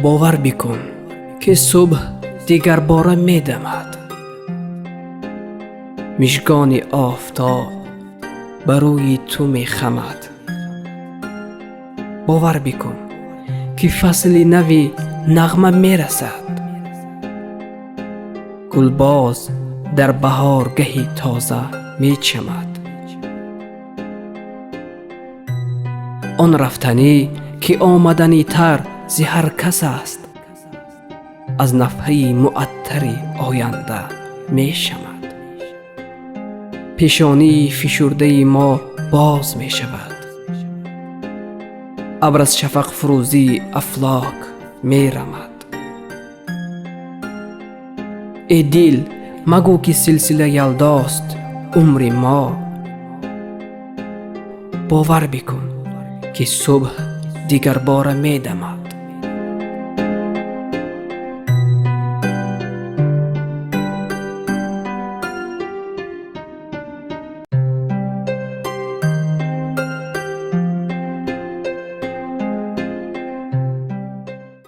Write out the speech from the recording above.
باور بکن که صبح دیگر باره می دمد. مژگان آفتاب بر روی تو می خمد. باور بکن که فصل نوی نغمه می رسد. گلباز در بهارگهی تازه می چمد. آن رفتنی که آمدنی تر ز هر کس است، از نفحه معطر آینده می شمد. پیشانی فشرده ما باز می شود. ابر از شفق فروزی افلاک می رمد. ای دل مگو که سلسله یلداست عمر ما. باور بکن که صبح دیگر باره می دمد.